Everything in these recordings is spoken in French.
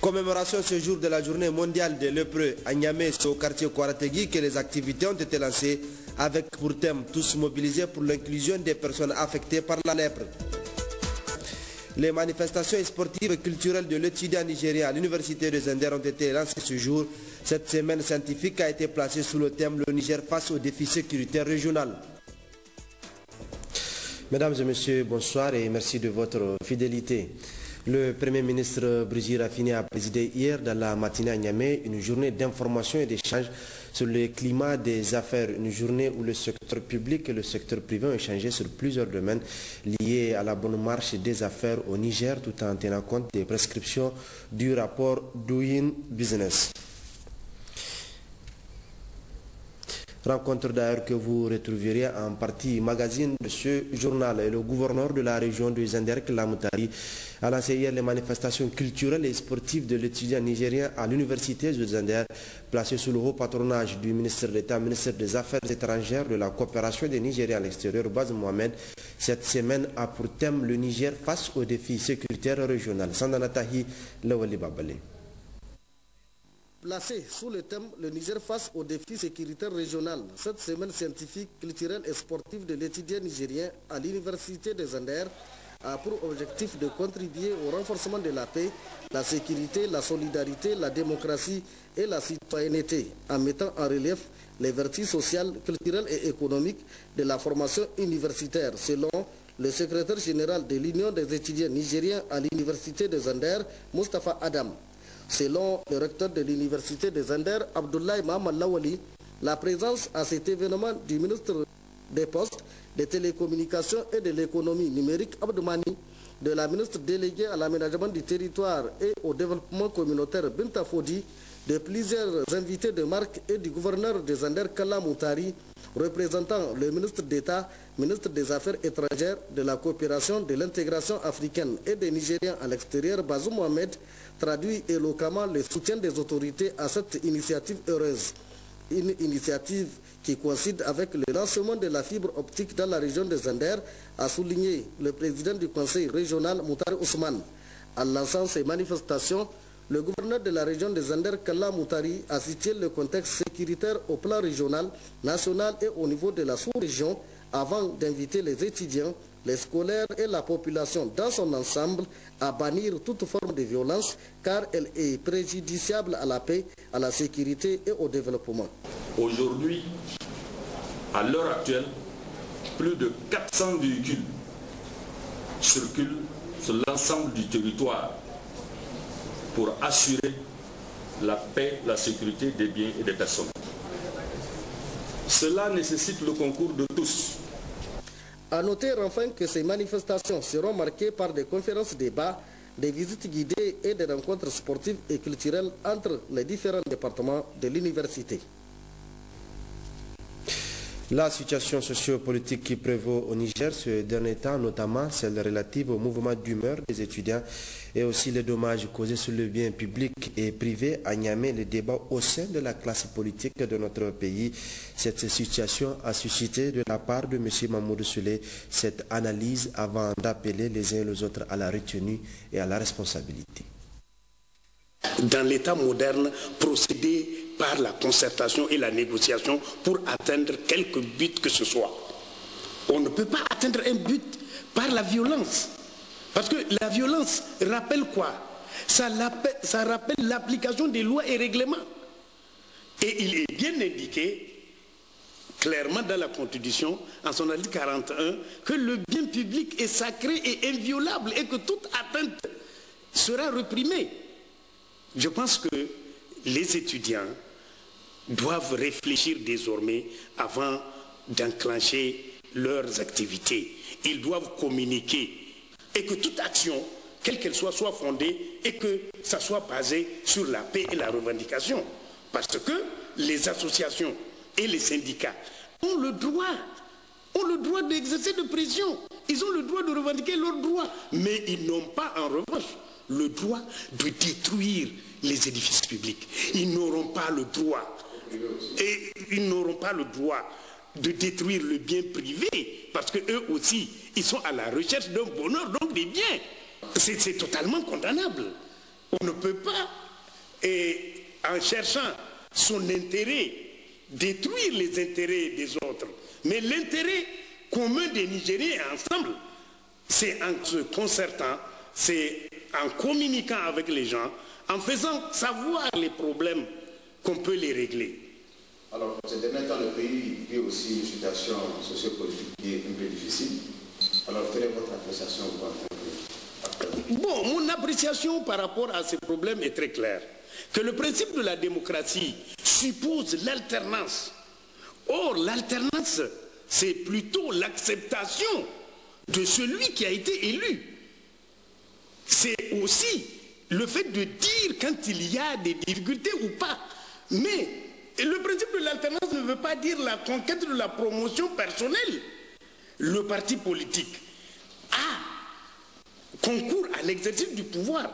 Commémoration ce jour de la journée mondiale des lépreux à Niamey, c'est au quartier Kouarategui que les activités ont été lancées avec pour thème tous mobilisés pour l'inclusion des personnes affectées par la lèpre. Les manifestations sportives et culturelles de l'étudiant nigérien à l'université de Zender ont été lancées ce jour. Cette semaine scientifique a été placée sous le thème Le Niger face aux défis sécuritaires régionaux. Mesdames et messieurs, bonsoir et merci de votre fidélité. Le Premier ministre Brigitte Raffini a présidé hier dans la matinée à Niamey une journée d'information et d'échange sur le climat des affaires, une journée où le secteur public et le secteur privé ont échangé sur plusieurs domaines liés à la bonne marche des affaires au Niger tout en tenant compte des prescriptions du rapport Doing Business. Rencontre d'ailleurs que vous retrouverez en partie magazine de ce journal. Et le gouverneur de la région de Zender, Moutari, a lancé hier les manifestations culturelles et sportives de l'étudiant nigérien à l'université de Zender, placé sous le haut patronage du ministre d'État, ministre des Affaires étrangères, de la coopération des Nigériens à l'extérieur, Baz Mohamed. Cette semaine a pour thème le Niger face aux défis sécuritaires régionaux. Sandanatahi Lawali Babale. Placé sous le thème « Le Niger face aux défis sécuritaires régionaux », cette semaine scientifique, culturelle et sportive de l'étudiant nigérien à l'université de Zender a pour objectif de contribuer au renforcement de la paix, la sécurité, la solidarité, la démocratie et la citoyenneté, en mettant en relief les vertus sociales, culturelles et économiques de la formation universitaire, selon le secrétaire général de l'Union des étudiants nigériens à l'université de Zender, Mustafa Adam. Selon le recteur de l'université de Zender, Abdoulaye Mahamal Lawali, la présence à cet événement du ministre des Postes, des Télécommunications et de l'Économie numérique, Abdoumani, de la ministre déléguée à l'aménagement du territoire et au développement communautaire, Binta Fodi, de plusieurs invités de marque et du gouverneur de Zender, Kalla Moutari, représentant le ministre d'État, ministre des Affaires étrangères, de la coopération, de l'intégration africaine et des Nigériens à l'extérieur, Bazoum Mohamed, traduit éloquemment le soutien des autorités à cette initiative heureuse. Une initiative qui coïncide avec le lancement de la fibre optique dans la région de Zender, a souligné le président du conseil régional, Moutari Ousmane. En lançant ces manifestations, le gouverneur de la région de Zender, Kalla Moutari, a situé le contexte sécuritaire au plan régional, national et au niveau de la sous-région, avant d'inviter les étudiants, les scolaires et la population dans son ensemble à bannir toute forme de violence, car elle est préjudiciable à la paix, à la sécurité et au développement. Aujourd'hui, à l'heure actuelle, plus de 400 véhicules circulent sur l'ensemble du territoire pour assurer la paix, la sécurité des biens et des personnes. Cela nécessite le concours de tous. À noter enfin que ces manifestations seront marquées par des conférences débats, des visites guidées et des rencontres sportives et culturelles entre les différents départements de l'université. La situation sociopolitique qui prévaut au Niger ce dernier temps, notamment celle relative au mouvement d'humeur des étudiants et aussi les dommages causés sur le bien public et privé à Niamey, les débats au sein de la classe politique de notre pays. Cette situation a suscité de la part de M. Mamoudou Souley cette analyse avant d'appeler les uns et les autres à la retenue et à la responsabilité. Dans l'État moderne, procéder par la concertation et la négociation pour atteindre quelque but que ce soit. On ne peut pas atteindre un but par la violence. Parce que la violence rappelle quoi? Ça rappelle l'application des lois et règlements. Et il est bien indiqué clairement dans la Constitution, en son article 41, que le bien public est sacré et inviolable et que toute atteinte sera réprimée. Je pense que les étudiants doivent réfléchir désormais avant d'enclencher leurs activités. Ils doivent communiquer et que toute action, quelle qu'elle soit fondée et que ça soit basé sur la paix et la revendication. Parce que les associations et les syndicats ont le droit d'exercer de pression. Ils ont le droit de revendiquer leurs droits. Mais ils n'ont pas en revanche le droit de détruire les édifices publics. Ils n'auront pas le droit. Et ils n'auront pas le droit de détruire le bien privé, parce qu'eux aussi, ils sont à la recherche d'un bonheur, donc des biens. C'est totalement condamnable. On ne peut pas, en cherchant son intérêt, détruire les intérêts des autres. Mais l'intérêt commun des Nigériens ensemble, c'est en se concertant, c'est en communiquant avec les gens, en faisant savoir les problèmes qu'on peut les régler. Alors, ces derniers temps, le pays vit aussi une situation sociopolitique qui est un peu difficile. Alors, quelle est votre appréciation en tant que... Bon, mon appréciation par rapport à ces problèmes est très claire. Que le principe de la démocratie suppose l'alternance. Or, l'alternance, c'est plutôt l'acceptation de celui qui a été élu. C'est aussi le fait de dire quand il y a des difficultés ou pas. Mais le principe de l'alternance ne veut pas dire la conquête de la promotion personnelle. Le parti politique concourt à l'exercice du pouvoir.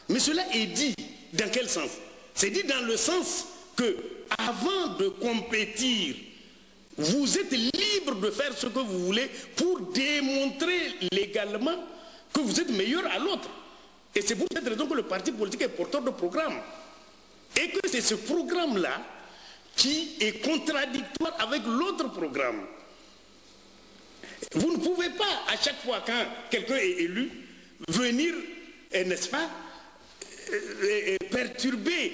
Mais cela est dit dans quel sens? C'est dit dans le sens que avant de compétir, vous êtes libre de faire ce que vous voulez pour démontrer légalement que vous êtes meilleur à l'autre. Et c'est pour cette raison que le parti politique est porteur de programme. Et que c'est ce programme-là qui est contradictoire avec l'autre programme. Vous ne pouvez pas, à chaque fois quand quelqu'un est élu, venir, n'est-ce pas, perturber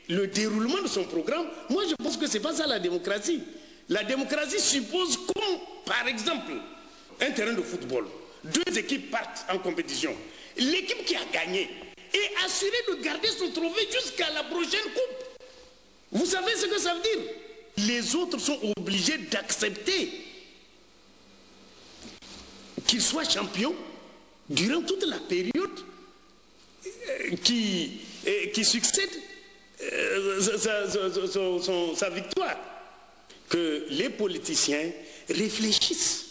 le déroulement de son programme. Moi, je pense que ce n'est pas ça la démocratie. La démocratie suppose comme, par exemple, un terrain de football. Deux équipes partent en compétition. L'équipe qui a gagné est assurée de garder son trophée jusqu'à la prochaine coupe. Vous savez ce que ça veut dire? Les autres sont obligés d'accepter qu'ils soient champions durant toute la période qui succède sa victoire. Que les politiciens réfléchissent.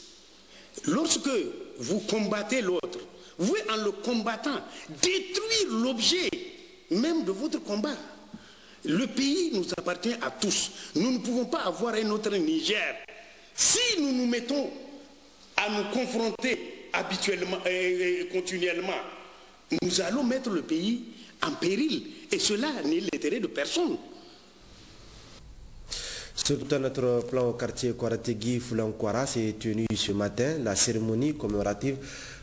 Lorsque vous combattez l'autre, vous pouvez en le combattant détruire l'objet même de votre combat. Le pays nous appartient à tous. Nous ne pouvons pas avoir un autre Niger. Si nous nous mettons à nous confronter habituellement et continuellement, nous allons mettre le pays en péril. Et cela n'est l'intérêt de personne. Sur un autre plan, au quartier Kouarategui, Foulankwara, s'est tenue ce matin la cérémonie commémorative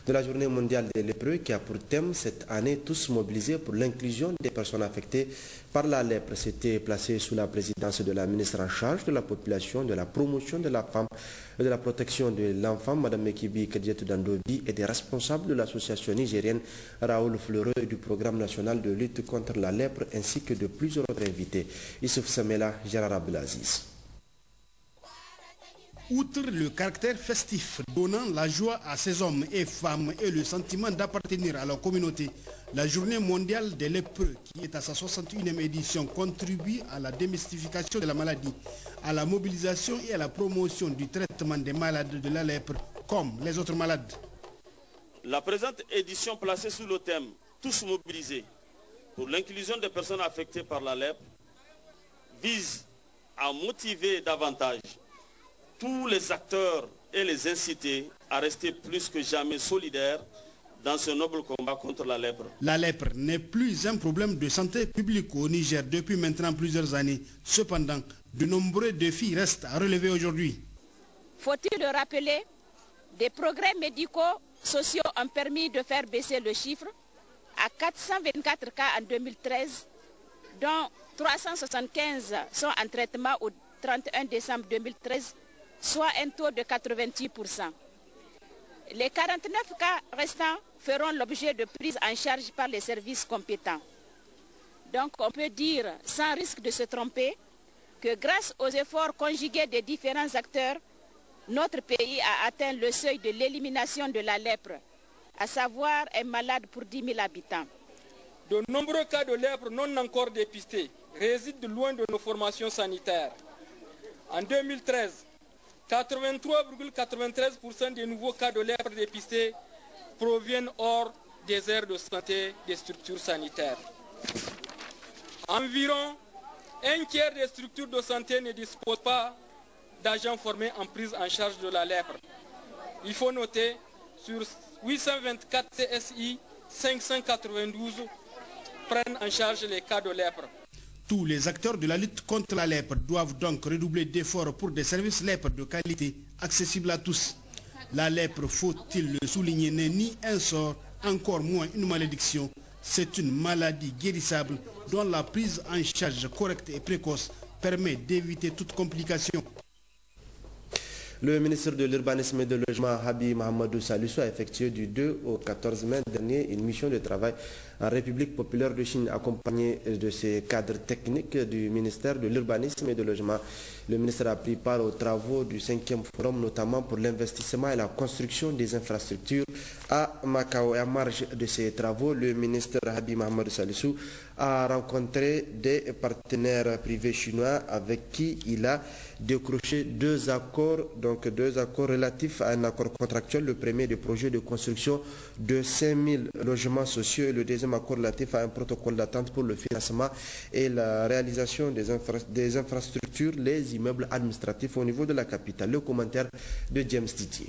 de la Journée mondiale des lépreux qui a pour thème cette année tous mobilisés pour l'inclusion des personnes affectées par la lèpre. C'était placé sous la présidence de la ministre en charge de la population, de la promotion de la femme et de la protection de l'enfant, Mme Mekibi Kadiatou Dandobi, et des responsables de l'association nigérienne Raoul Fleureux et du programme national de lutte contre la lèpre, ainsi que de plusieurs autres invités. Issouf Samela, Gérard Abdelaziz. Outre le caractère festif donnant la joie à ces hommes et femmes et le sentiment d'appartenir à leur communauté, la Journée mondiale des lépreux, qui est à sa 61e édition, contribue à la démystification de la maladie, à la mobilisation et à la promotion du traitement des malades de la lèpre, comme les autres malades. La présente édition, placée sous le thème « Tous mobilisés pour l'inclusion des personnes affectées par la lèpre », vise à motiver davantage tous les acteurs et les inciter à rester plus que jamais solidaires dans ce noble combat contre la lèpre. La lèpre n'est plus un problème de santé publique au Niger depuis maintenant plusieurs années. Cependant, de nombreux défis restent à relever aujourd'hui. Faut-il le rappeler, des progrès médicaux sociaux ont permis de faire baisser le chiffre à 424 cas en 2013, dont 375 sont en traitement au 31 décembre 2013, soit un taux de 88%. Les 49 cas restants feront l'objet de prise en charge par les services compétents. Donc on peut dire, sans risque de se tromper, que grâce aux efforts conjugués des différents acteurs, notre pays a atteint le seuil de l'élimination de la lèpre, à savoir un malade pour 10 000 habitants. De nombreux cas de lèpre non encore dépistés résident loin de nos formations sanitaires. En 2013, 83,93% des nouveaux cas de lèpre dépistés proviennent hors des aires de santé des structures sanitaires. Environ un tiers des structures de santé ne disposent pas d'agents formés en prise en charge de la lèpre. Il faut noter, sur 824 CSI, 592 prennent en charge les cas de lèpre. Tous les acteurs de la lutte contre la lèpre doivent donc redoubler d'efforts pour des services lèpre de qualité accessibles à tous. La lèpre, faut-il le souligner, n'est ni un sort, encore moins une malédiction. C'est une maladie guérissable dont la prise en charge correcte et précoce permet d'éviter toute complication. Le ministre de l'Urbanisme et de Logement, Habib Mahamadou Salissou, a effectué du 2 au 14 mai dernier une mission de travail en République populaire de Chine, accompagné de ses cadres techniques du ministère de l'Urbanisme et de Logement. Le ministre a pris part aux travaux du 5e forum, notamment pour l'investissement et la construction des infrastructures à Macao. Et à marge de ces travaux, le ministre Habib Mahamadou Salissou a rencontré des partenaires privés chinois avec qui il a décroché deux accords relatifs à un accord contractuel. Le premier, des projets de construction de 5000 logements sociaux, et le deuxième accord relatif à un protocole d'attente pour le financement et la réalisation des infrastructures, les immeubles administratifs au niveau de la capitale. Le commentaire de James Titi.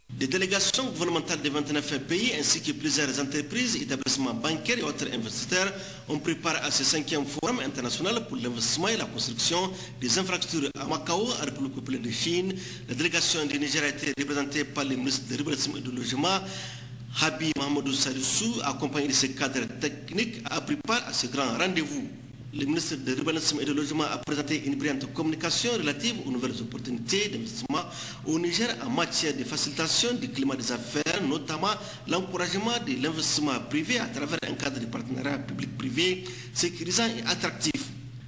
Des délégations gouvernementales de 29 pays ainsi que plusieurs entreprises, établissements bancaires et autres investisseurs ont pris part à ce 5e forum international pour l'investissement et la construction des infrastructures à Macao, en République populaire de Chine. La délégation du Niger a été représentée par le ministre de l'Urbanisme et du Logement, Habib Mahamadou Salissou, accompagné de ses cadres techniques, a pris part à ce grand rendez-vous. Le ministre de l'Urbanisme et du Logement a présenté une brillante communication relative aux nouvelles opportunités d'investissement au Niger en matière de facilitation du climat des affaires, notamment l'encouragement de l'investissement privé à travers un cadre de partenariat public-privé sécurisant et attractif.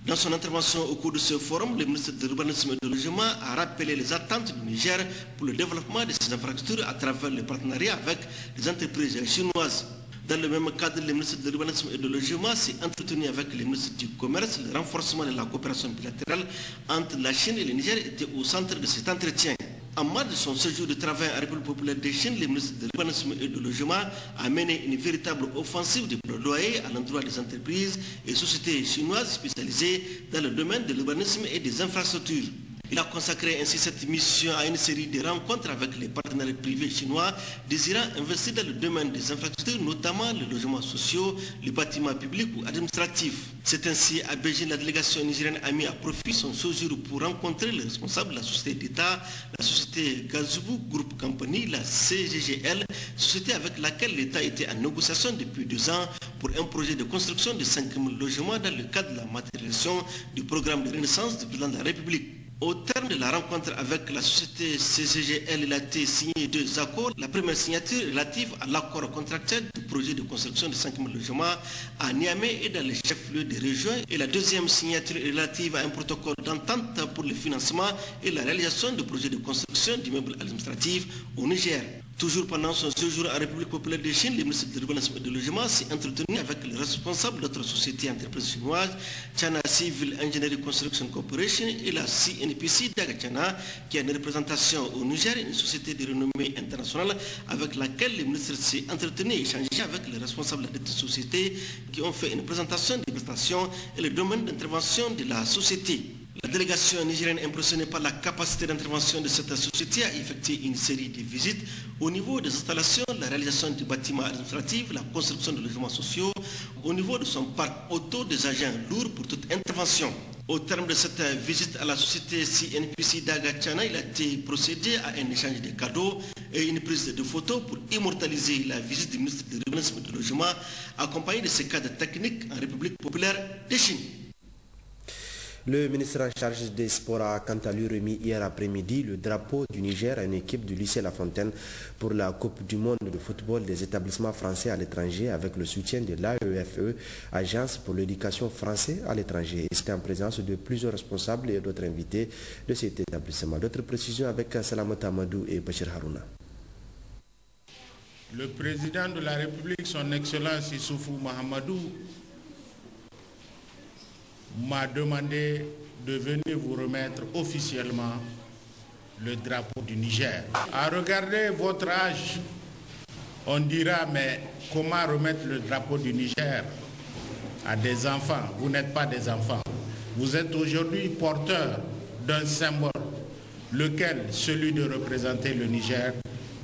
Dans son intervention au cours de ce forum, le ministre de l'Urbanisme et du Logement a rappelé les attentes du Niger pour le développement de ces infrastructures à travers le partenariat avec les entreprises chinoises. Dans le même cadre, le ministre de l'Urbanisme et du Logement s'est entretenu avec le ministre du Commerce. Le renforcement de la coopération bilatérale entre la Chine et le Niger était au centre de cet entretien. En marge de son séjour de travail en République populaire de Chine, le ministre de l'Urbanisme et du Logement a mené une véritable offensive de plaidoyer à l'endroit des entreprises et sociétés chinoises spécialisées dans le domaine de l'urbanisme et des infrastructures. Il a consacré ainsi cette mission à une série de rencontres avec les partenaires privés chinois désirant investir dans le domaine des infrastructures, notamment les logements sociaux, les bâtiments publics ou administratifs. C'est ainsi à Beijing, la délégation nigérienne a mis à profit son séjour pour rencontrer les responsables de la société d'État, la société Gazubu Group Company, la CGGL, société avec laquelle l'État était en négociation depuis 2 ans pour un projet de construction de 5000 logements dans le cadre de la matérialisation du programme de renaissance du président de la République. Au terme de la rencontre avec la société CGGL, il a été signé 2 accords. La première signature relative à l'accord contractuel du projet de construction de 5000 logements à Niamey et dans les chefs-lieux des régions. Et la deuxième signature relative à un protocole d'entente pour le financement et la réalisation de projets de construction d'immeubles administratifs au Niger. Toujours pendant son séjour en République populaire de Chine, le ministre de l'Urbanisme et du Logement s'est entretenu avec les responsables d'autres sociétés et entreprises chinoises, China Civil Engineering Construction Corporation et la CNPC d'Agachana, qui a une représentation au Niger, une société de renommée internationale avec laquelle le ministre s'est entretenu et échangé avec les responsables de cette société qui ont fait une présentation des prestations et le domaine d'intervention de la société. La délégation nigérienne, impressionnée par la capacité d'intervention de cette société, a effectué une série de visites au niveau des installations, la réalisation du bâtiment administratif, la construction de logements sociaux, au niveau de son parc auto des agents lourds pour toute intervention. Au terme de cette visite à la société CNPC d'Agachana, il a été procédé à un échange de cadeaux et une prise de photos pour immortaliser la visite du ministre de l'Urbanisme et du Logement, accompagné de ses cadres techniques en République populaire de Chine. Le ministre en charge des sports a quant à lui remis hier après-midi le drapeau du Niger à une équipe du lycée La Fontaine pour la Coupe du monde de football des établissements français à l'étranger avec le soutien de l'AEFE, Agence pour l'éducation française à l'étranger. C'était en présence de plusieurs responsables et d'autres invités de cet établissement. D'autres précisions avec Salamata Amadou et Bachir Harouna. Le président de la République, son Excellence Issoufou Mahamadou, m'a demandé de venir vous remettre officiellement le drapeau du Niger. À regarder votre âge, on dira, mais comment remettre le drapeau du Niger à des enfants? Vous n'êtes pas des enfants. Vous êtes aujourd'hui porteur d'un symbole, lequel, celui de représenter le Niger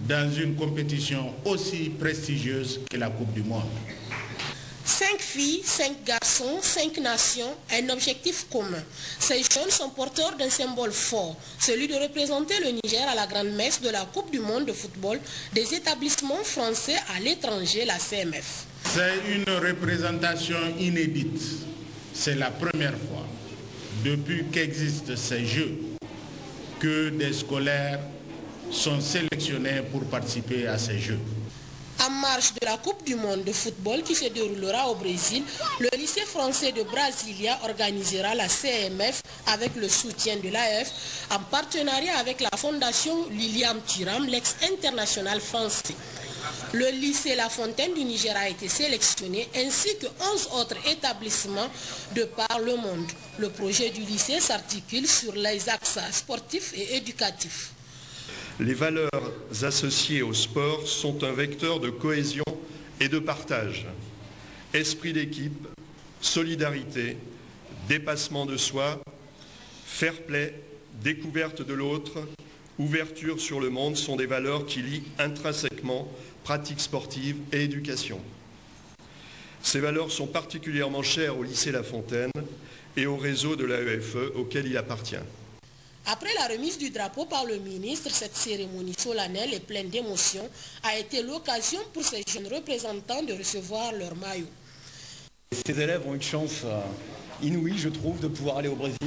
dans une compétition aussi prestigieuse que la Coupe du Monde. 5 filles, 5 garçons, 5 nations, un objectif commun. Ces jeunes sont porteurs d'un symbole fort, celui de représenter le Niger à la grande messe de la Coupe du monde de football des établissements français à l'étranger, la CMF. C'est une représentation inédite. C'est la première fois, depuis qu'existent ces Jeux, que des scolaires sont sélectionnés pour participer à ces Jeux. En marge de la Coupe du monde de football qui se déroulera au Brésil, le lycée français de Brasilia organisera la CMF avec le soutien de l'AF en partenariat avec la fondation Liliam Thuram, l'ex-international français. Le lycée La Fontaine du Niger a été sélectionné ainsi que 11 autres établissements de par le monde. Le projet du lycée s'articule sur les axes sportifs et éducatifs. Les valeurs associées au sport sont un vecteur de cohésion et de partage. Esprit d'équipe, solidarité, dépassement de soi, fair play, découverte de l'autre, ouverture sur le monde sont des valeurs qui lient intrinsèquement pratique sportive et éducation. Ces valeurs sont particulièrement chères au lycée La Fontaine et au réseau de l'AEFE auquel il appartient. Après la remise du drapeau par le ministre, cette cérémonie solennelle et pleine d'émotion a été l'occasion pour ces jeunes représentants de recevoir leur maillot. Ces élèves ont une chance inouïe, je trouve, de pouvoir aller au Brésil,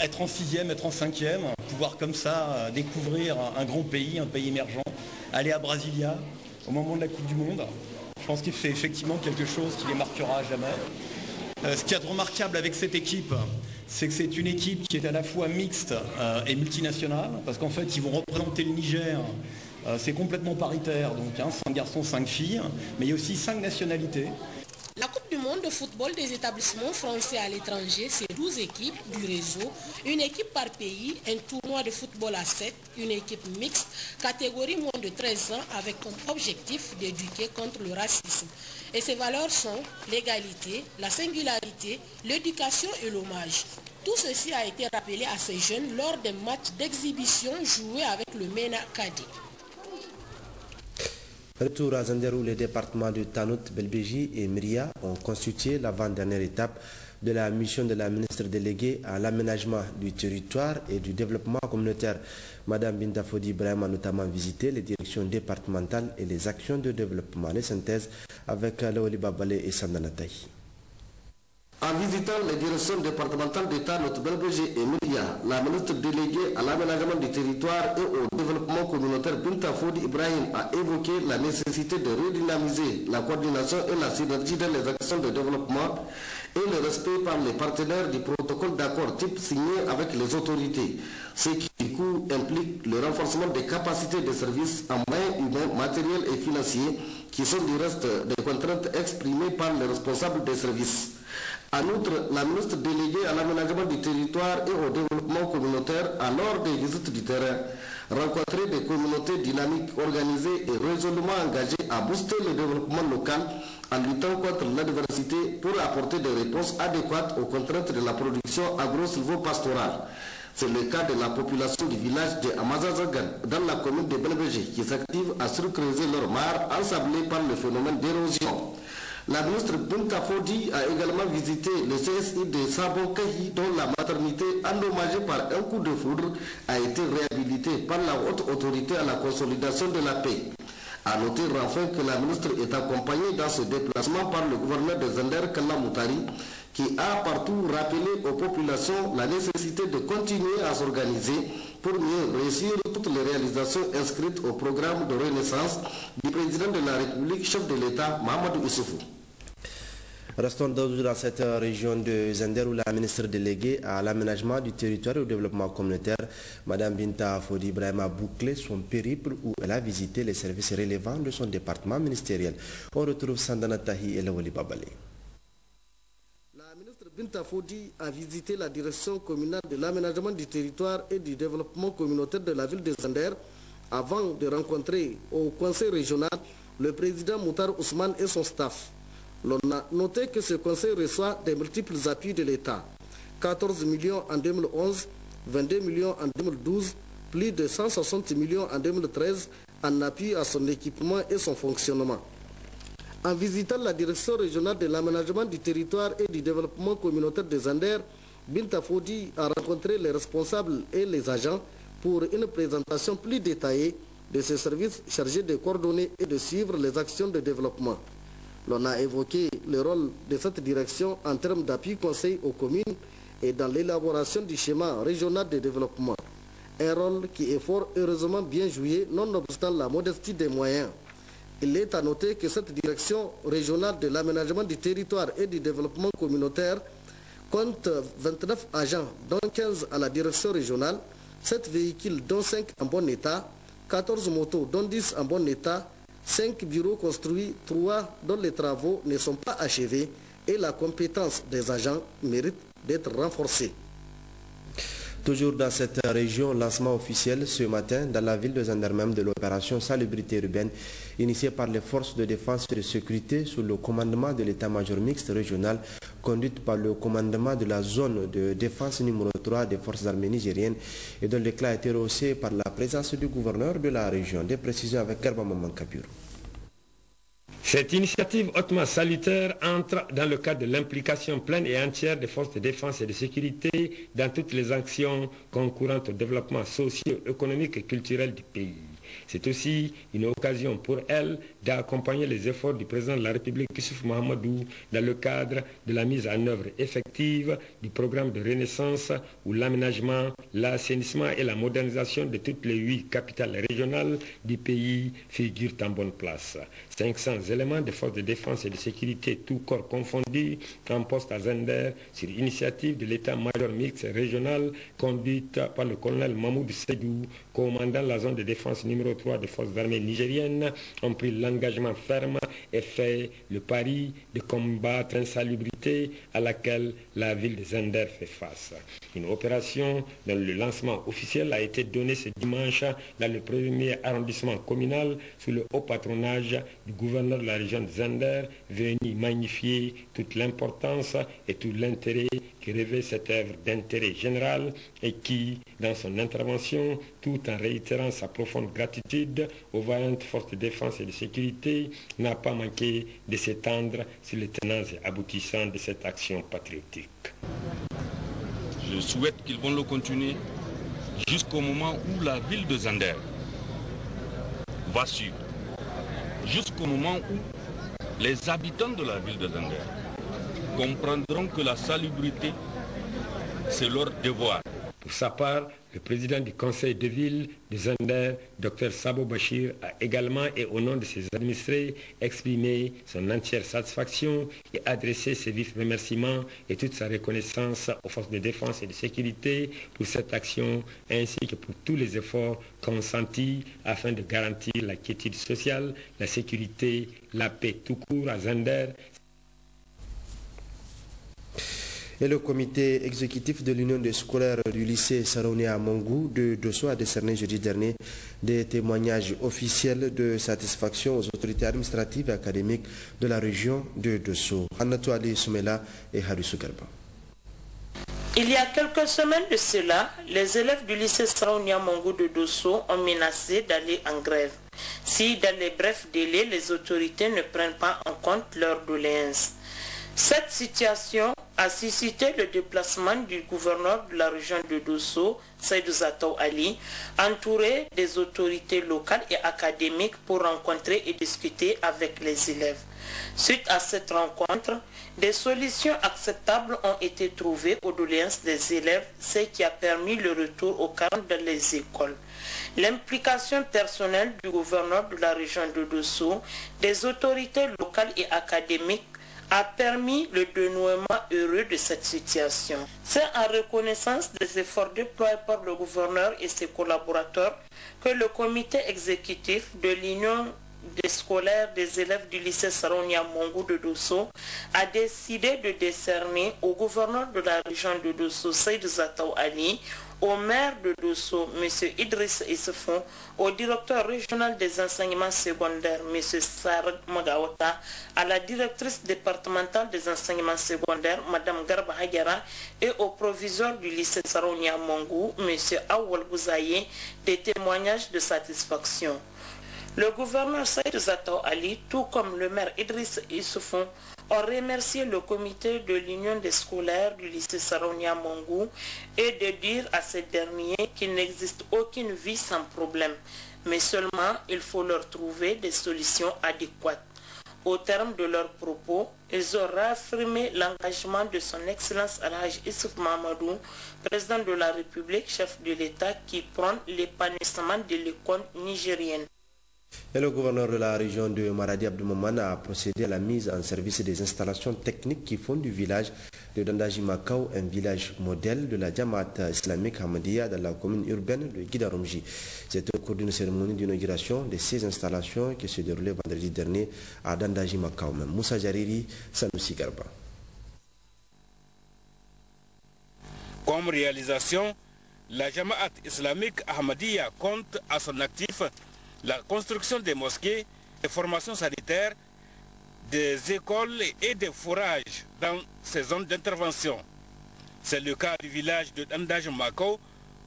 être en 6e, être en 5e, pouvoir comme ça découvrir un grand pays, un pays émergent, aller à Brasilia au moment de la Coupe du Monde. Je pense qu'il fait effectivement quelque chose qui les marquera à jamais. Ce qu'il y a de remarquable avec cette équipe, c'est que c'est une équipe qui est à la fois mixte et multinationale, parce qu'en fait, ils vont représenter le Niger. C'est complètement paritaire, donc 5 garçons, 5 filles, mais il y a aussi 5 nationalités. La Coupe du monde de football des établissements français à l'étranger, c'est 12 équipes du réseau, une équipe par pays, un tournoi de football à 7, une équipe mixte, catégorie moins de 13 ans, avec comme objectif d'éduquer contre le racisme. Et ces valeurs sont l'égalité, la singularité, l'éducation et l'hommage. Tout ceci a été rappelé à ces jeunes lors des matchs d'exhibition joués avec le MENA Kadi. Retour à Zander où les départements de Tanout, Belbéji et Myria ont constitué l'avant-dernière étape de la mission de la ministre déléguée à l'aménagement du territoire et du développement communautaire. Madame Binta Fodi Ibrahim a notamment visité les directions départementales et les actions de développement. Les synthèses avec Laoli Babale et Sandanataï. En visitant les directions départementales d'État, notre Belbéji et Myria, la ministre déléguée à l'aménagement du territoire et au développement communautaire Binta Fodi Ibrahim a évoqué la nécessité de redynamiser la coordination et la synergie dans les actions de développement et le respect par les partenaires du protocole d'accord type signé avec les autorités, ce qui du coup implique le renforcement des capacités de services en moyens humains, matériels et financiers qui sont du reste des contraintes exprimées par les responsables des services. En outre, la ministre déléguée à l'aménagement du territoire et au développement communautaire a lors des visites du terrain rencontré des communautés dynamiques organisées et résolument engagées à booster le développement local en luttant contre l'adversité pour apporter des réponses adéquates aux contraintes de la production agro-silvopastorale. C'est le cas de la population du village de Amazazagan dans la commune de Belbéji qui s'active à surcreuser leur mare ensablée par le phénomène d'érosion. La ministre Binta Fodi a également visité le CSI de Sabon-Kahi dont la maternité endommagée par un coup de foudre a été réhabilitée par la haute autorité à la consolidation de la paix. A noter enfin que la ministre est accompagnée dans ce déplacement par le gouverneur de Zander, Kalla Moutari, qui a partout rappelé aux populations la nécessité de continuer à s'organiser pour mieux réussir toutes les réalisations inscrites au programme de renaissance du président de la République, chef de l'État, Mahamadou Issoufou. Restons dans cette région de Zander où la ministre déléguée à l'aménagement du territoire et au développement communautaire, Mme Binta Fodi Ibrahim, a bouclé son périple où elle a visité les services relevant de son département ministériel. On retrouve Sandana Tahi et Lawali Babale. La ministre Binta Fodi a visité la direction communale de l'aménagement du territoire et du développement communautaire de la ville de Zander avant de rencontrer au conseil régional le président Moutar Ousmane et son staff. L'on a noté que ce conseil reçoit des multiples appuis de l'État. 14 millions en 2011, 22 millions en 2012, plus de 160 millions en 2013 en appui à son équipement et son fonctionnement. En visitant la direction régionale de l'aménagement du territoire et du développement communautaire des Anders, Binta Fodi a rencontré les responsables et les agents pour une présentation plus détaillée de ces services chargés de coordonner et de suivre les actions de développement. L'on a évoqué le rôle de cette direction en termes d'appui conseil aux communes et dans l'élaboration du schéma régional de développement. Un rôle qui est fort heureusement bien joué, nonobstant la modestie des moyens. Il est à noter que cette direction régionale de l'aménagement du territoire et du développement communautaire compte 29 agents, dont 15 à la direction régionale, 7 véhicules dont 5 en bon état, 14 motos dont 10 en bon état, 5 bureaux construits, 3 dont les travaux ne sont pas achevés et la compétence des agents mérite d'être renforcée. Toujours dans cette région, lancement officiel ce matin dans la ville de Zandarmem de l'opération Salubrité urbaine initiée par les forces de défense et de sécurité sous le commandement de l'état-major mixte régional conduite par le commandement de la zone de défense numéro 3 des forces armées nigériennes et dont l'éclat a été rehaussé par la présence du gouverneur de la région. Des précisions avec Garba Maman Kapuro. Cette initiative hautement salutaire entre dans le cadre de l'implication pleine et entière des forces de défense et de sécurité dans toutes les actions concourantes au développement socio-économique et culturel du pays. C'est aussi une occasion pour elle d'accompagner les efforts du président de la République, Issoufou Mahamadou, dans le cadre de la mise en œuvre effective du programme de renaissance où l'aménagement, l'assainissement et la modernisation de toutes les 8 capitales régionales du pays figurent en bonne place. 500 éléments de forces de défense et de sécurité, tous corps confondus, en poste à Zender, sur initiative de l'état-major mixte régional conduite par le colonel Mahmoud Sédou, commandant la zone de défense numéro 3 des forces armées nigériennes, ont pris l'engagement ferme et fait le pari de combattre l'insalubrité à laquelle la ville de Zender fait face. Une opération dont le lancement officiel a été donné ce dimanche dans le premier arrondissement communal sous le haut patronage du gouverneur de la région de Zender, venu magnifier toute l'importance et tout l'intérêt qui revêt cette œuvre d'intérêt général et qui, dans son intervention, tout en réitérant sa profonde gratitude aux vaillantes forces de défense et de sécurité, n'a pas manqué de s'étendre sur les tenants et aboutissants de cette action patriotique. Je souhaite qu'ils vont le continuer jusqu'au moment où la ville de Zender va suivre, jusqu'au moment où les habitants de la ville de Zender comprendront que la salubrité, c'est leur devoir. Pour sa part, le président du conseil de ville de Zender, Dr Sabo Bachir, a également et au nom de ses administrés exprimé son entière satisfaction et adressé ses vifs remerciements et toute sa reconnaissance aux forces de défense et de sécurité pour cette action ainsi que pour tous les efforts consentis afin de garantir la quiétude sociale, la sécurité, la paix tout court à Zender. Et le comité exécutif de l'Union des scolaires du lycée Saronia Mongou de Dosso a décerné jeudi dernier des témoignages officiels de satisfaction aux autorités administratives et académiques de la région de Dosso. Anatou Ali Soumela et Harissou Garba. Il y a quelques semaines de cela, les élèves du lycée Saronia Mongou de Dosso ont menacé d'aller en grève si dans les brefs délais les autorités ne prennent pas en compte leurs doléances. Cette situation a suscité le déplacement du gouverneur de la région de Dosso, Seydou Zatou Ali, entouré des autorités locales et académiques pour rencontrer et discuter avec les élèves. Suite à cette rencontre, des solutions acceptables ont été trouvées aux doléances des élèves, ce qui a permis le retour au calme dans les écoles. L'implication personnelle du gouverneur de la région de Dosso, des autorités locales et académiques a permis le dénouement heureux de cette situation. C'est en reconnaissance des efforts déployés par le gouverneur et ses collaborateurs que le comité exécutif de l'Union des scolaires des élèves du lycée Saronia Mongou de Dosso a décidé de décerner au gouverneur de la région de Dosso, Seydou Zatou Ali, au maire de Dosso, M. Idriss Issoufou, au directeur régional des enseignements secondaires, M. Sarad Magaota, à la directrice départementale des enseignements secondaires, Mme Garba Hagara, et au proviseur du lycée Saronia Mongou, M. Awal Gouzaye, des témoignages de satisfaction. Le gouverneur Saïd Zato Ali, tout comme le maire Idriss Issoufou, ont remercié le comité de l'Union des scolaires du lycée Saronia Mongou et de dire à ces derniers qu'il n'existe aucune vie sans problème, mais seulement il faut leur trouver des solutions adéquates. Au terme de leurs propos, ils ont réaffirmé l'engagement de son Excellence Alhaj Issouf Mahamadou, président de la République, chef de l'État, qui prône l'épanouissement de l'école nigérienne. Et le gouverneur de la région de Maradi, Abdoumaman, a procédé à la mise en service des installations techniques qui font du village de Dandaji Makao un village modèle de la Jamaat islamique Ahmadiyya dans la commune urbaine de Guidarumji. C'était au cours d'une cérémonie d'inauguration de ces installations qui se déroulait vendredi dernier à Dandaji Makao. Moussa Jariri, Sanoussi Garba. Comme réalisation, la Jamaat islamique Ahmadiyya compte à son actif la construction des mosquées, des formations sanitaires, des écoles et des forages dans ces zones d'intervention. C'est le cas du village de Dandaj Makao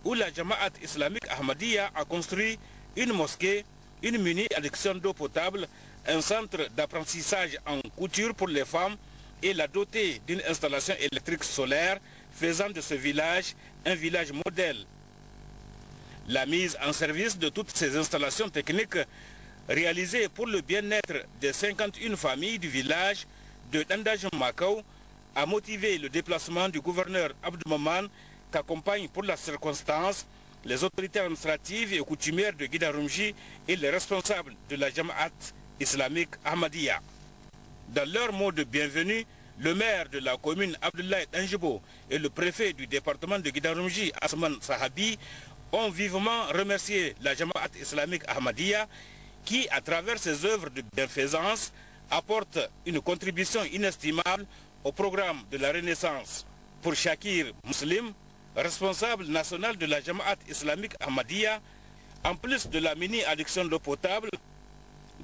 où la Jamaat islamique Ahmadiyya a construit une mosquée, une mini-adduction d'eau potable, un centre d'apprentissage en couture pour les femmes et l'a doté d'une installation électrique solaire faisant de ce village un village modèle. La mise en service de toutes ces installations techniques réalisées pour le bien-être des 51 familles du village de Dandaj Makao a motivé le déplacement du gouverneur Abdoumaman qu'accompagnent pour la circonstance les autorités administratives et coutumières de Guidarumji et les responsables de la Jamaat islamique Ahmadiyya. Dans leur mot de bienvenue, le maire de la commune Abdoulaye Danjibo et le préfet du département de Guidarumji, Asman Sahabi, ont vivement remercié la Jamaat islamique Ahmadiyya qui, à travers ses œuvres de bienfaisance, apporte une contribution inestimable au programme de la Renaissance. Pour Shakir Muslim, responsable national de la Jamaat islamique Ahmadiyya, en plus de la mini-adduction d'eau potable,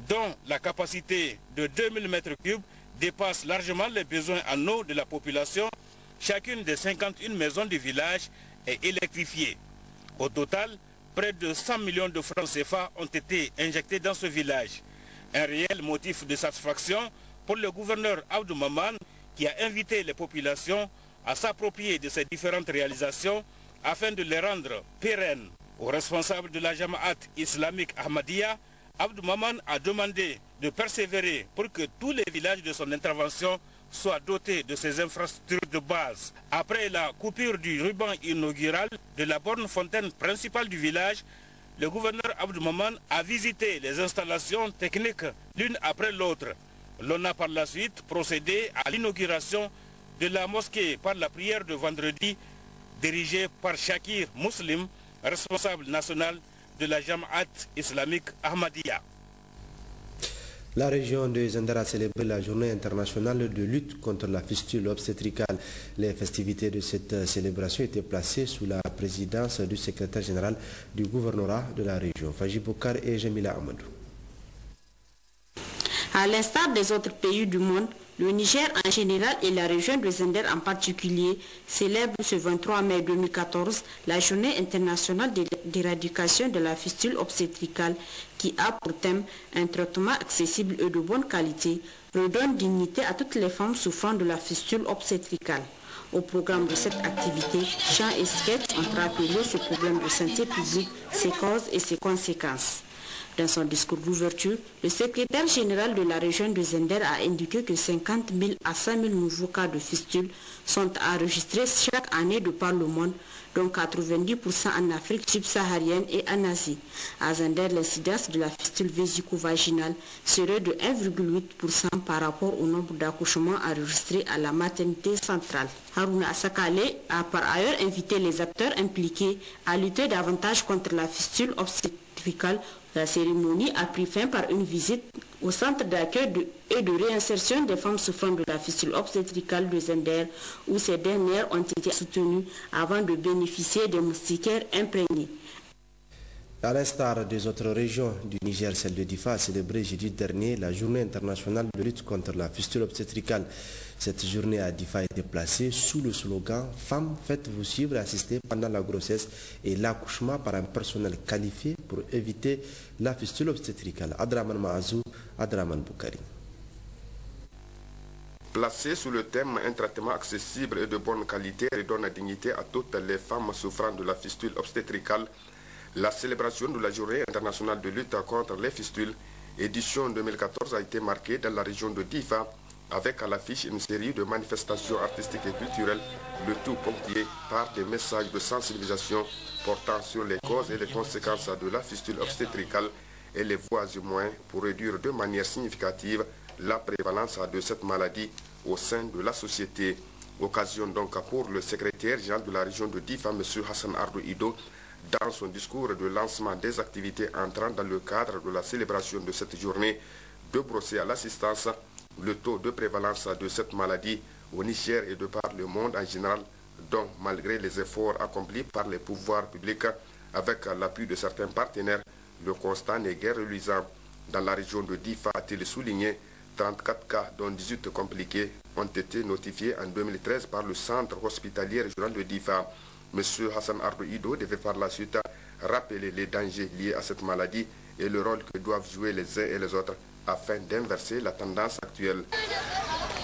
dont la capacité de 2000 m3 dépasse largement les besoins en eau de la population, chacune des 51 maisons du village est électrifiée. Au total, près de 100 millions de francs CFA ont été injectés dans ce village. Un réel motif de satisfaction pour le gouverneur Abdoumaman qui a invité les populations à s'approprier de ces différentes réalisations afin de les rendre pérennes. Aux responsables de la Jamaat islamique Ahmadiyya, Abdoumaman a demandé de persévérer pour que tous les villages de son intervention soient dotés de ces infrastructures de base. Après la coupure du ruban inaugural de la borne fontaine principale du village, le gouverneur Abdoumaman a visité les installations techniques l'une après l'autre. L'on a par la suite procédé à l'inauguration de la mosquée par la prière de vendredi dirigée par Shakir Muslim, responsable national de la Jamaat islamique Ahmadiyya. La région de Zender a célébré la journée internationale de lutte contre la fistule obstétricale. Les festivités de cette célébration étaient placées sous la présidence du secrétaire général du gouvernorat de la région, Faji Boukar et Jamila Amadou. À l'instar des autres pays du monde, le Niger en général et la région de Zender en particulier célèbrent ce 23 mai 2014 la journée internationale d'éradication de la fistule obstétricale qui a pour thème un traitement accessible et de bonne qualité, redonne dignité à toutes les femmes souffrant de la fistule obstétricale. Au programme de cette activité, chants et sketchs ont rappelé ce problème de santé publique, ses causes et ses conséquences. Dans son discours d'ouverture, le secrétaire général de la région de Zender a indiqué que 50 000 à 100 000 nouveaux cas de fistule sont enregistrés chaque année de par le monde, dont 90% en Afrique subsaharienne et en Asie. À Zender, l'incidence de la fistule vésico-vaginale serait de 1,8% par rapport au nombre d'accouchements enregistrés à la maternité centrale. Harouna Asakale a par ailleurs invité les acteurs impliqués à lutter davantage contre la fistule obstétricale. La cérémonie a pris fin par une visite au centre d'accueil et de réinsertion des femmes souffrant de la fistule obstétricale de Zender, où ces dernières ont été soutenues avant de bénéficier des moustiquaires imprégnés. À l'instar des autres régions du Niger, celle de Difa a célébré jeudi dernier la journée internationale de lutte contre la fistule obstétricale. Cette journée à Difa a été placée sous le slogan « Femmes, faites-vous suivre et assister pendant la grossesse et l'accouchement par un personnel qualifié pour éviter la fistule obstétricale ». Adraman Maazou, Adraman Boukari. Placé sous le thème « Un traitement accessible et de bonne qualité redonne la dignité à toutes les femmes souffrant de la fistule obstétricale », la célébration de la Journée internationale de lutte contre les fistules, édition 2014, a été marquée dans la région de Difa, avec à l'affiche une série de manifestations artistiques et culturelles, le tout ponctué par des messages de sensibilisation portant sur les causes et les conséquences de la fistule obstétricale et les voies et moyens pour réduire de manière significative la prévalence de cette maladie au sein de la société. Occasion donc pour le secrétaire général de la région de Difa, M. Hassan Ardou Ido, dans son discours de lancement des activités entrant dans le cadre de la célébration de cette journée, de brosser à l'assistance le taux de prévalence de cette maladie au Niger et de par le monde en général, dont malgré les efforts accomplis par les pouvoirs publics avec l'appui de certains partenaires, le constat n'est guère reluisant. Dans la région de Difa, a-t-il souligné, 34 cas, dont 18 compliqués, ont été notifiés en 2013 par le centre hospitalier régional de Difa. M. Hassan Ardou Ido devait par la suite rappeler les dangers liés à cette maladie et le rôle que doivent jouer les uns et les autres afin d'inverser la tendance actuelle.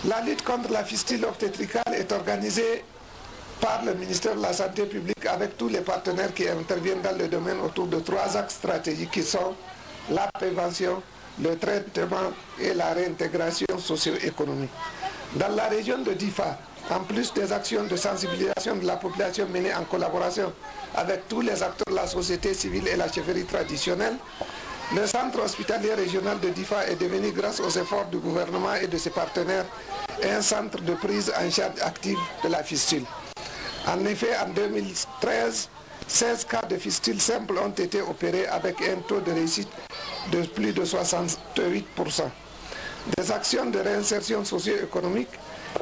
La lutte contre la fistule obstétricale est organisée par le ministère de la Santé publique avec tous les partenaires qui interviennent dans le domaine autour de 3 axes stratégiques qui sont la prévention, le traitement et la réintégration socio-économique. Dans la région de Difa, en plus des actions de sensibilisation de la population menées en collaboration avec tous les acteurs de la société civile et la chefferie traditionnelle, le centre hospitalier régional de Difa est devenu, grâce aux efforts du gouvernement et de ses partenaires, un centre de prise en charge active de la fistule. En effet, en 2013, 16 cas de fistule simple ont été opérés avec un taux de réussite de plus de 68%. Des actions de réinsertion socio-économique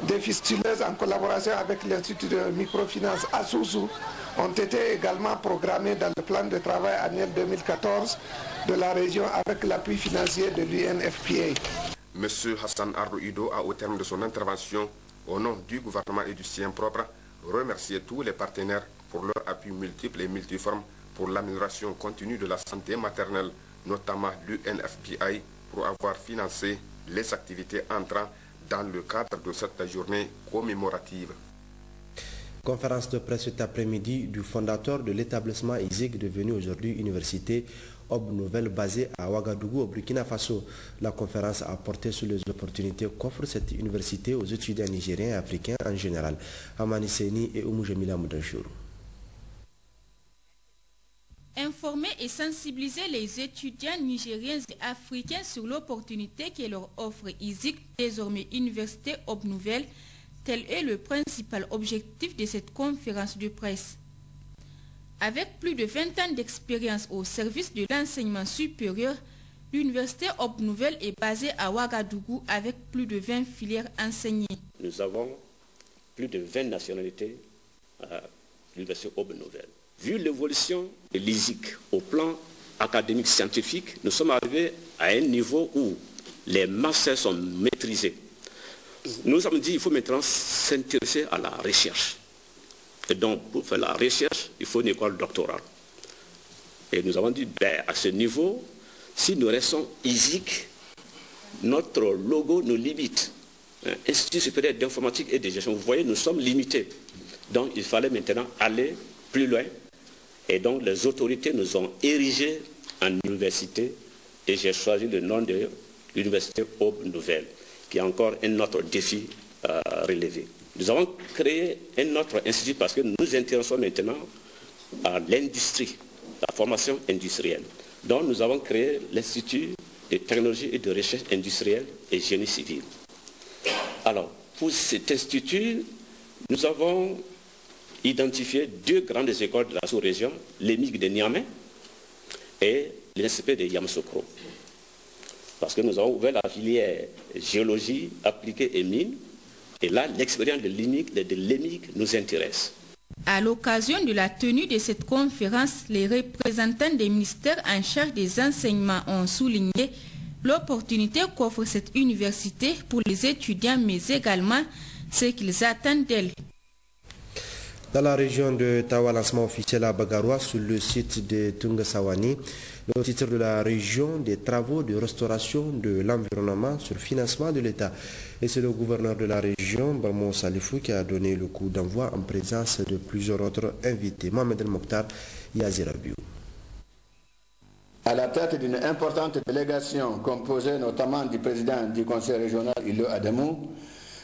des fistuleuses en collaboration avec l'Institut de microfinance à Soussou ont été également programmées dans le plan de travail annuel 2014 de la région avec l'appui financier de l'UNFPA. M. Hassan Ardou Ido a, au terme de son intervention, au nom du gouvernement et du sien propre, remercié tous les partenaires pour leur appui multiple et multiforme pour l'amélioration continue de la santé maternelle, notamment l'UNFPA, pour avoir financé les activités entrant dans le cadre de cette journée commémorative. Conférence de presse cet après-midi du fondateur de l'établissement ISIG devenu aujourd'hui Université Aube Nouvelle basée à Ouagadougou au Burkina Faso. La conférence a porté sur les opportunités qu'offre cette université aux étudiants nigériens et africains en général. Amani Seni et Oumou Jamila Moudanchour. Informer et sensibiliser les étudiants nigériens et africains sur l'opportunité que leur offre ISIG, désormais Université Aube Nouvelle, tel est le principal objectif de cette conférence de presse. Avec plus de 20 ans d'expérience au service de l'enseignement supérieur, l'Université Aube Nouvelle est basée à Ouagadougou avec plus de 20 filières enseignées. Nous avons plus de 20 nationalités à l'Université Aube Nouvelle. Vu l'évolution de l'ISIG au plan académique scientifique, nous sommes arrivés à un niveau où les masters sont maîtrisés. Nous avons dit qu'il faut maintenant s'intéresser à la recherche. Et donc, pour faire la recherche, il faut une école doctorale. Et nous avons dit, à ce niveau, si nous restons ISIG, notre logo nous limite. Institut supérieur d'informatique et de gestion, vous voyez, nous sommes limités. Donc, il fallait maintenant aller plus loin. Et donc, les autorités nous ont érigés en université. Et j'ai choisi le nom de l'Université Aube Nouvelle, qui est encore un autre défi à relever. Nous avons créé un autre institut parce que nous nous intéressons maintenant à l'industrie, la formation industrielle. Donc nous avons créé l'Institut de technologie et de recherche industrielle et génie civil. Alors, pour cet institut, nous avons identifié 2 grandes écoles de la sous-région, l'EMIG de Niamey et l'INSP de Yamoussoukro. Parce que nous avons ouvert la filière géologie appliquée et mines. Et là, l'expérience de l'EMIG nous intéresse. À l'occasion de la tenue de cette conférence, les représentants des ministères en charge des enseignements ont souligné l'opportunité qu'offre cette université pour les étudiants, mais également ce qu'ils attendent d'elle. Dans la région de Tawa, lancement officiel à Bagaroua sur le site de Tungasawani, le titre de la région des travaux de restauration de l'environnement sur financement de l'État. Et c'est le gouverneur de la région, Barmo Salifou, qui a donné le coup d'envoi en présence de plusieurs autres invités. Mohamed El Mokhtar, Yazir Abiou. À la tête d'une importante délégation composée notamment du président du conseil régional Ilo Adamou,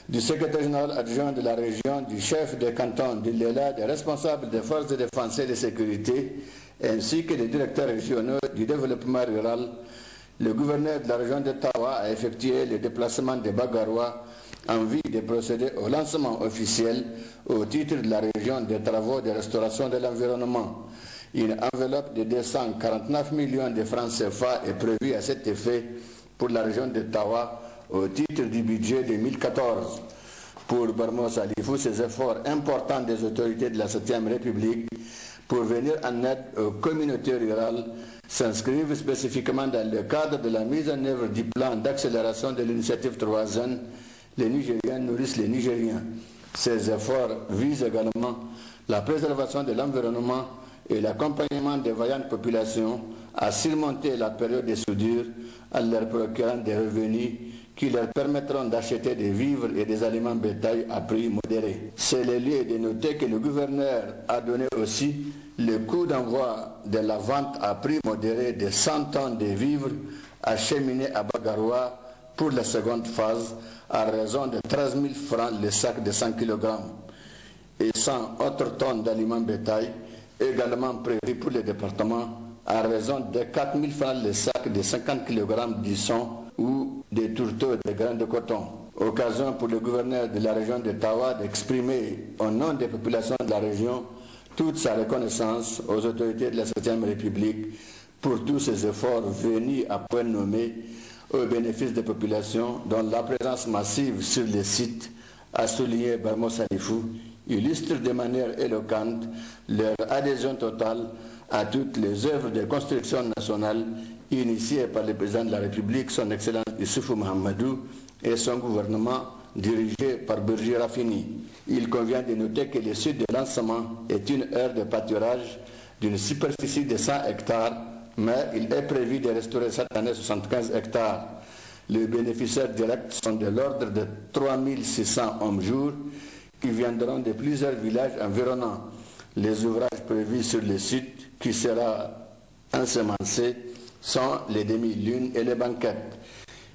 du secrétaire général adjoint de la région, du chef de canton d'Ilela, des responsables des forces de défense et de sécurité, ainsi que des directeurs régionaux du développement rural, le gouverneur de la région de Tawa a effectué le déplacement de Bagaroua en vue de procéder au lancement officiel au titre de la région des travaux de restauration de l'environnement. Une enveloppe de 249 millions de francs CFA est prévue à cet effet pour la région de Tawa au titre du budget 2014. Pour Barmo Salifou, ces efforts importants des autorités de la 7e République pour venir en aide aux communautés rurales s'inscrivent spécifiquement dans le cadre de la mise en œuvre du plan d'accélération de l'initiative 3N, les Nigériens nourrissent les Nigériens. Ces efforts visent également la préservation de l'environnement et l'accompagnement des vaillantes populations à surmonter la période de soudure en leur procurant des revenus qui leur permettront d'acheter des vivres et des aliments bétail à prix modéré. C'est le lieu de noter que le gouverneur a donné aussi le coup d'envoi de la vente à prix modéré de 100 tonnes de vivres acheminés à Bagaroua pour la seconde phase à raison de 13 000 francs le sac de 100 kg et 100 autres tonnes d'aliments bétail également prévus pour le département à raison de 4 000 francs le sac de 50 kg d'isson ou des tourteaux de grains de coton. Occasion pour le gouverneur de la région de Tawa d'exprimer au nom des populations de la région toute sa reconnaissance aux autorités de la 7e République pour tous ces efforts venus à point nommé au bénéfice des populations dont la présence massive sur les sites, a souligné Barmo Salifou, illustre de manière éloquente leur adhésion totale à toutes les œuvres de construction nationale initiées par le président de la République, son Excellence Issoufou Mahamadou, et son gouvernement dirigé par Birji Rafini. Il convient de noter que le site de lancement est une aire de pâturage d'une superficie de 100 hectares, mais il est prévu de restaurer cette année 75 hectares. Les bénéficiaires directs sont de l'ordre de 3600 hommes-jours qui viendront de plusieurs villages environnants. Les ouvrages prévus sur le site qui sera ensemencé sont les demi-lunes et les banquettes.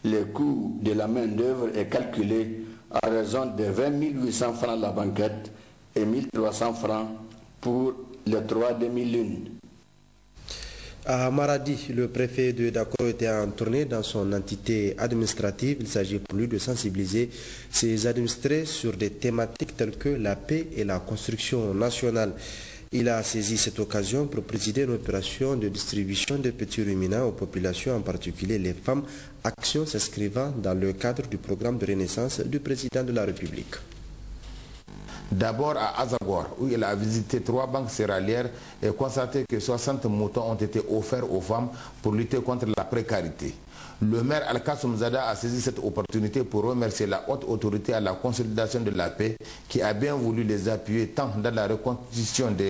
Le coût de la main-d'œuvre est calculé à raison de 20 800 francs la banquette et 1300 francs pour les 3 demi-lunes. À Maradi, le préfet de Dakoro était en tournée dans son entité administrative. Il s'agit pour lui de sensibiliser ses administrés sur des thématiques telles que la paix et la construction nationale. Il a saisi cette occasion pour présider une opération de distribution de petits ruminants aux populations, en particulier les femmes, action s'inscrivant dans le cadre du programme de renaissance du président de la République. D'abord à Azagor, où il a visité 3 banques céréalières et constaté que 60 moutons ont été offerts aux femmes pour lutter contre la précarité. Le maire Al-Kassoum Zada a saisi cette opportunité pour remercier la haute autorité à la consolidation de la paix qui a bien voulu les appuyer tant dans la reconstitution des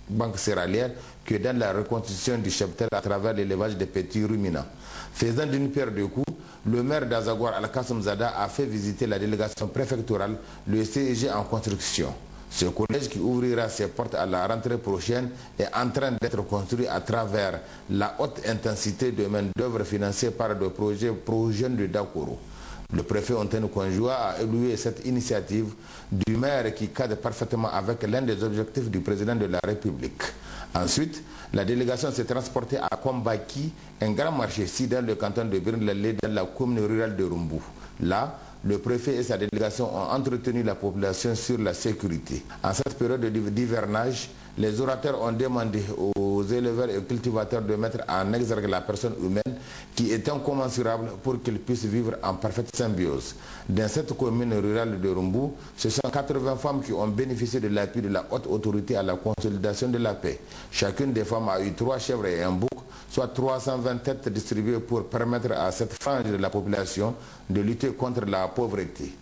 banques céréalières que dans la reconstitution du cheptel à travers l'élevage des petits ruminants. Faisant d'une pierre deux coups, le maire d'Azagor Al-Kassoum Zada a fait visiter la délégation préfectorale, le CEG en construction. Ce collège qui ouvrira ses portes à la rentrée prochaine est en train d'être construit à travers la haute intensité de main-d'œuvre financée par le projet ProJeunes de Dakoro. Le préfet Antenne Konjoua a évalué cette initiative du maire qui cadre parfaitement avec l'un des objectifs du président de la République. Ensuite, la délégation s'est transportée à Kombaki, un grand marché ici dans le canton de Birnlele, dans la commune rurale de Rumbu. Là, le préfet et sa délégation ont entretenu la population sur la sécurité. En cette période d'hivernage, les orateurs ont demandé aux éleveurs et cultivateurs de mettre en exergue la personne humaine qui est incommensurable pour qu'ils puissent vivre en parfaite symbiose. Dans cette commune rurale de Rumbu, ce sont 80 femmes qui ont bénéficié de l'appui de la haute autorité à la consolidation de la paix. Chacune des femmes a eu 3 chèvres et un bouc, soit 320 têtes distribuées pour permettre à cette frange de la population de lutter contre la pauvreté.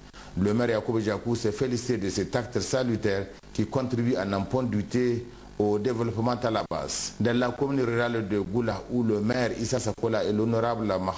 Le maire Yacoub Diakou s'est félicité de cet acte salutaire qui contribue à n'en point douter au développement à la base. Dans la commune rurale de Goula, où le maire Issa Sakola et l'honorable Maham